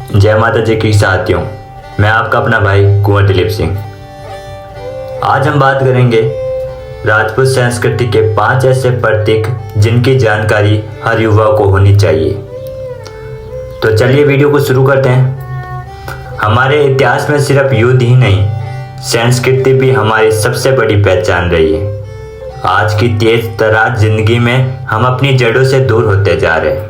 जय माता जी की साथियों, मैं आपका अपना भाई कुंवर दिलीप सिंह। आज हम बात करेंगे राजपूत संस्कृति के 5 ऐसे प्रतीक जिनकी जानकारी हर युवा को होनी चाहिए। तो चलिए वीडियो को शुरू करते हैं। हमारे इतिहास में सिर्फ युद्ध ही नहीं, संस्कृति भी हमारी सबसे बड़ी पहचान रही है। आज की तेज तरार जिंदगी में हम अपनी जड़ों से दूर होते जा रहे हैं,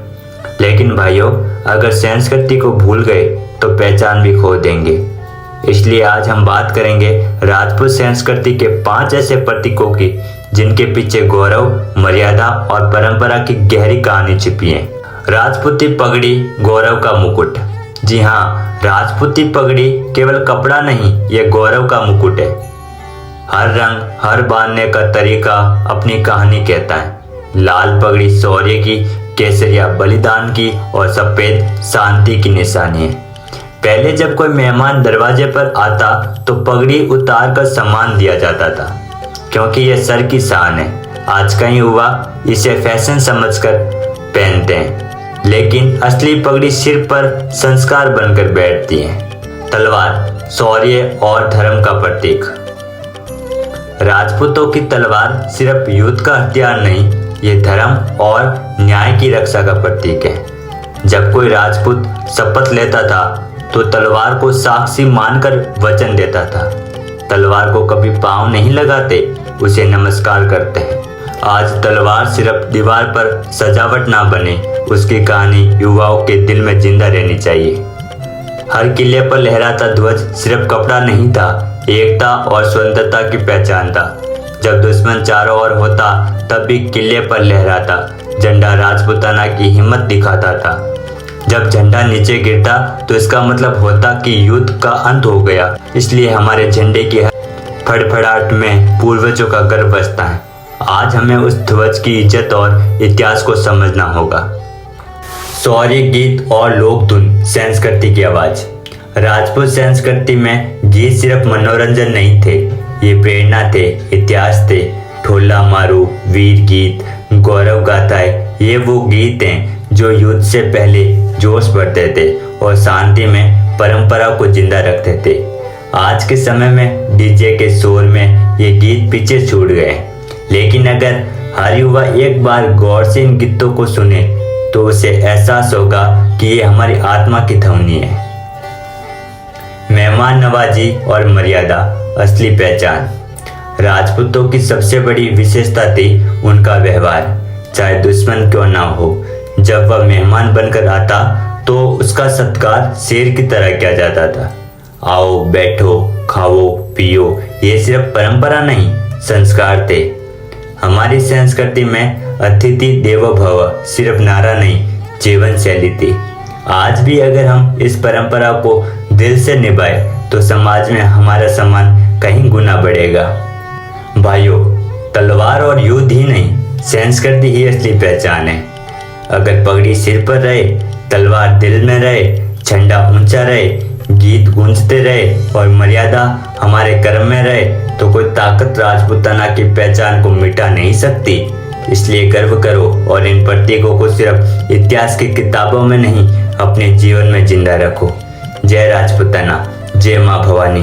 लेकिन भाइयों, अगर संस्कृति को भूल गए तो पहचान भी खो देंगे। इसलिए आज हम बात करेंगे राजपूत संस्कृति के 5 ऐसे प्रतीकों की जिनके पीछे गौरव, मर्यादा और परंपरा की गहरी कहानी छिपी है। राजपूती पगड़ी गौरव का मुकुट। जी हाँ, राजपूती पगड़ी केवल कपड़ा नहीं, यह गौरव का मुकुट है। हर रंग, हर बांधने का तरीका अपनी कहानी कहता है। लाल पगड़ी शौर्य की, केसरिया बलिदान की और सफेद शांति की निशानी है। पहले जब कोई मेहमान दरवाजे पर आता तो पगड़ी उतार कर सम्मान दिया जाता था, क्योंकि यह सर की शान है। आज कई युवा इसे फैशन समझकर पहनते हैं, लेकिन असली पगड़ी सिर पर संस्कार बनकर बैठती है। तलवार शौर्य और धर्म का प्रतीक। राजपूतों की तलवार सिर्फ युद्ध का हथियार नहीं, ये धर्म और न्याय की रक्षा का प्रतीक है। जब कोई राजपूत शपथ लेता था तो तलवार को साक्षी मानकर वचन देता था। तलवार को कभी पांव नहीं लगाते, उसे नमस्कार करते हैं। आज तलवार सिर्फ दीवार पर सजावट ना बने, उसकी कहानी युवाओं के दिल में जिंदा रहनी चाहिए। हर किले पर लहराता ध्वज सिर्फ कपड़ा नहीं था, एकता और स्वतंत्रता की पहचान था। जब दुश्मन चारों ओर होता तब भी किले पर लहराता झंडा राजपूताना की हिम्मत दिखाता था। जब झंडा नीचे गिरता तो इसका मतलब होता कि युद्ध का अंत हो गया। इसलिए हमारे झंडे की फड़फड़ाहट में पूर्वजों का गर्व बसता है। आज हमें उस ध्वज की इज्जत और इतिहास को समझना होगा। शौर्य गीत और लोक धुन संस्कृति की आवाज। राजपूत संस्कृति में गीत सिर्फ मनोरंजन नहीं थे, ये प्रेरणा थे, इतिहास थे। ढोला मारू, वीर गीत, गौरव गाथाएं, ये वो गीत हैं जो युद्ध से पहले जोश भरते थे और शांति में परंपरा को जिंदा रखते थे। आज के समय में डीजे के शोर में ये गीत पीछे छूट गए, लेकिन अगर हर युवा एक बार गौर से इन गीतों को सुने तो उसे एहसास होगा कि ये हमारी आत्मा की ध्वनि है। मेहमान नवाजी और मर्यादा असली पहचान। राजपूतों की सबसे बड़ी विशेषता थी उनका व्यवहार, चाहे दुश्मन क्यों ना हो। जब वह मेहमान बनकर आता तो उसका सत्कार शेर की तरह किया जाता था। आओ, बैठो, खाओ, पियो, ये सिर्फ परंपरा नहीं, संस्कार थे। हमारी संस्कृति में अतिथि देवो भव सिर्फ नारा नहीं, जीवन शैली थी। आज भी अगर हम इस परंपरा को दिल से निभाए तो समाज में हमारा सम्मान कहीं गुना बढ़ेगा। भाइयों, तलवार और युद्ध ही नहीं, संस्कृति ही असली पहचान है। अगर पगड़ी सिर पर रहे, तलवार दिल में रहे, झंडा ऊंचा रहे, गीत गूंजते रहे और मर्यादा हमारे कर्म में रहे तो कोई ताकत राजपूताना की पहचान को मिटा नहीं सकती। इसलिए गर्व करो और इन प्रतीकों को सिर्फ इतिहास की किताबों में नहीं, अपने जीवन में जिंदा रखो। जय राजपूताना, जय मां भवानी।